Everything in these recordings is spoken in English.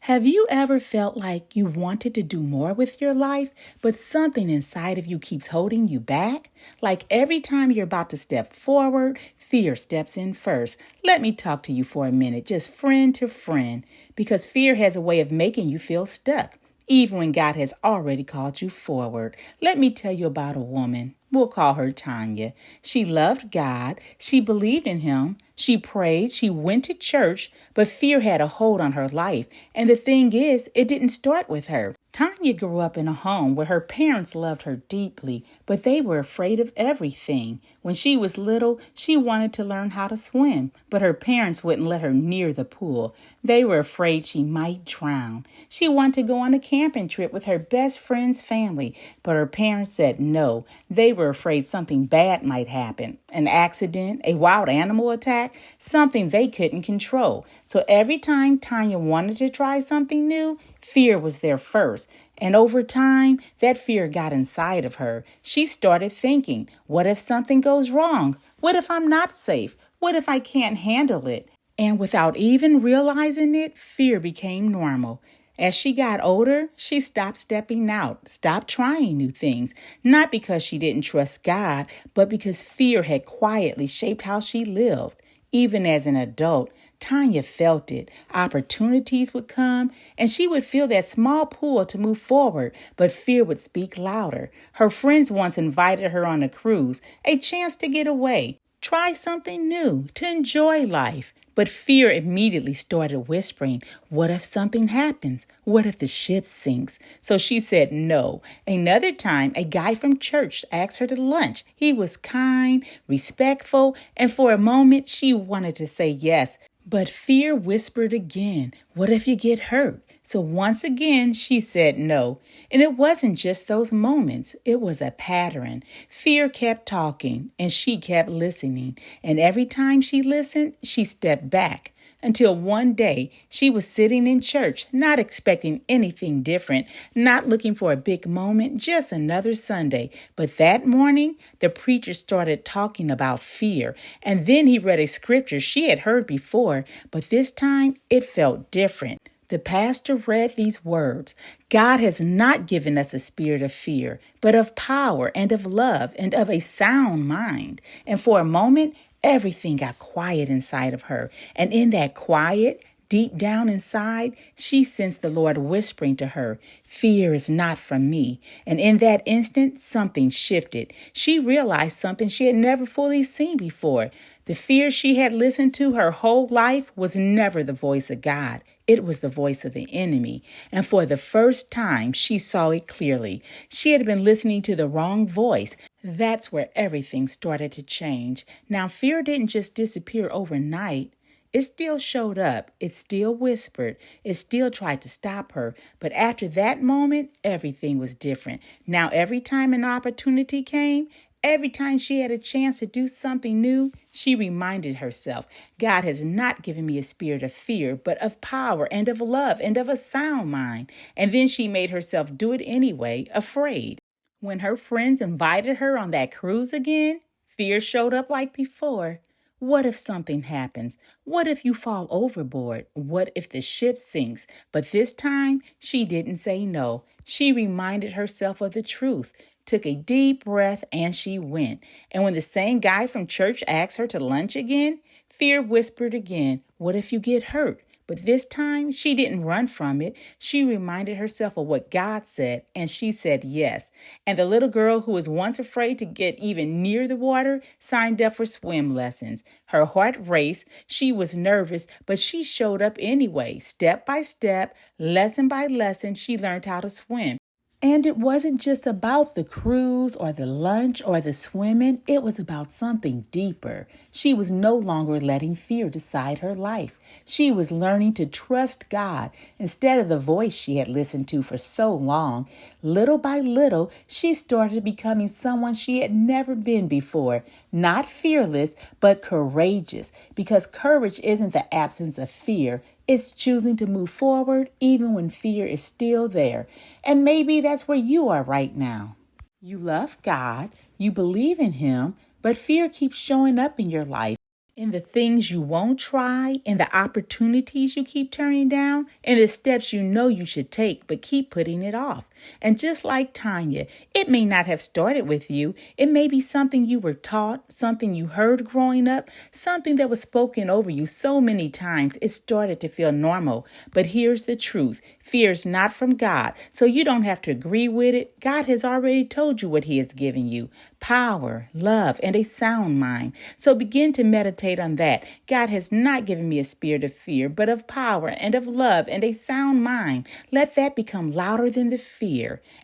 Have you ever felt like you wanted to do more with your life, but something inside of you keeps holding you back? Like every time you're about to step forward, fear steps in first. Let me talk to you for a minute, just friend to friend, because fear has a way of making you feel stuck, even when God has already called you forward. Let me tell you about a woman. We'll call her Tonya. She loved God. She believed in him. She prayed. She went to church, but fear had a hold on her life. And the thing is, it didn't start with her. Tonya grew up in a home where her parents loved her deeply, but they were afraid of everything. When she was little, she wanted to learn how to swim, but her parents wouldn't let her near the pool. They were afraid she might drown. She wanted to go on a camping trip with her best friend's family, but her parents said no. They were afraid something bad might happen. An accident, a wild animal attack, something they couldn't control. So every time Tonya wanted to try something new, fear was there first. And over time, that fear got inside of her. She started thinking, what if something goes wrong? What if I'm not safe? What if I can't handle it? And without even realizing it, fear became normal. As she got older, she stopped stepping out, stopped trying new things, not because she didn't trust God, but because fear had quietly shaped how she lived. Even as an adult, Tonya felt it. Opportunities would come, and she would feel that small pull to move forward, but fear would speak louder. Her friends once invited her on a cruise, a chance to get away, try something new, to enjoy life. But fear immediately started whispering, what if something happens? What if the ship sinks? So she said no. Another time, a guy from church asked her to lunch. He was kind, respectful, and for a moment, she wanted to say yes. But fear whispered again, what if you get hurt? So once again, she said no. And it wasn't just those moments. It was a pattern. Fear kept talking, and she kept listening. And every time she listened, she stepped back. Until one day, she was sitting in church, not expecting anything different, not looking for a big moment, just another Sunday. But that morning, the preacher started talking about fear. And then he read a scripture she had heard before, but this time it felt different. The pastor read these words, God has not given us a spirit of fear, but of power and of love and of a sound mind. And for a moment, everything got quiet inside of her. And in that quiet, deep down inside, she sensed the Lord whispering to her, fear is not from me. And in that instant, something shifted. She realized something she had never fully seen before. The fear she had listened to her whole life was never the voice of God. It was the voice of the enemy. And for the first time, she saw it clearly. She had been listening to the wrong voice. That's where everything started to change. Now, fear didn't just disappear overnight. It still showed up. It still whispered. It still tried to stop her. But after that moment, everything was different. Now, every time an opportunity came, every time she had a chance to do something new, she reminded herself, God has not given me a spirit of fear, but of power and of love and of a sound mind. And then she made herself do it anyway, afraid. When her friends invited her on that cruise again, fear showed up like before. What if something happens? What if you fall overboard? What if the ship sinks? But this time, she didn't say no. She reminded herself of the truth, took a deep breath, and she went. And when the same guy from church asked her to lunch again, fear whispered again, what if you get hurt? But this time, she didn't run from it. She reminded herself of what God said, and she said yes. And the little girl who was once afraid to get even near the water signed up for swim lessons. Her heart raced. She was nervous, but she showed up anyway. Step by step, lesson by lesson, she learned how to swim. And it wasn't just about the cruise or the lunch or the swimming. It was about something deeper. She was no longer letting fear decide her life. She was learning to trust God instead of the voice she had listened to for so long. Little by little, she started becoming someone she had never been before. Not fearless, but courageous. Because courage isn't the absence of fear. It's choosing to move forward even when fear is still there. And maybe that's where you are right now. You love God, you believe in Him, but fear keeps showing up in your life. in the things you won't try, in the opportunities you keep turning down, in the steps you know you should take but keep putting it off. And just like Tonya, it may not have started with you. It may be something you were taught, something you heard growing up, something that was spoken over you so many times it started to feel normal. But here's the truth. Fear is not from God, so you don't have to agree with it. God has already told you what He has given you: power, love, and a sound mind. So begin to meditate on that. God has not given me a spirit of fear, but of power and of love and a sound mind. Let that become louder than the fear.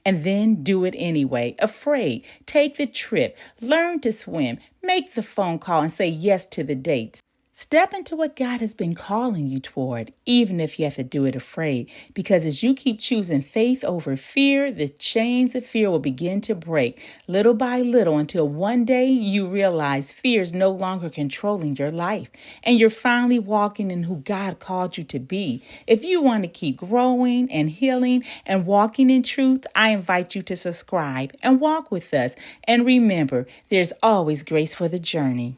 And then do it anyway. Afraid. Take the trip. Learn to swim. Make the phone call and say yes to the dates. Step into what God has been calling you toward, even if you have to do it afraid. Because as you keep choosing faith over fear, the chains of fear will begin to break little by little until one day you realize fear is no longer controlling your life and you're finally walking in who God called you to be. If you want to keep growing and healing and walking in truth, I invite you to subscribe and walk with us. And remember, there's always grace for the journey.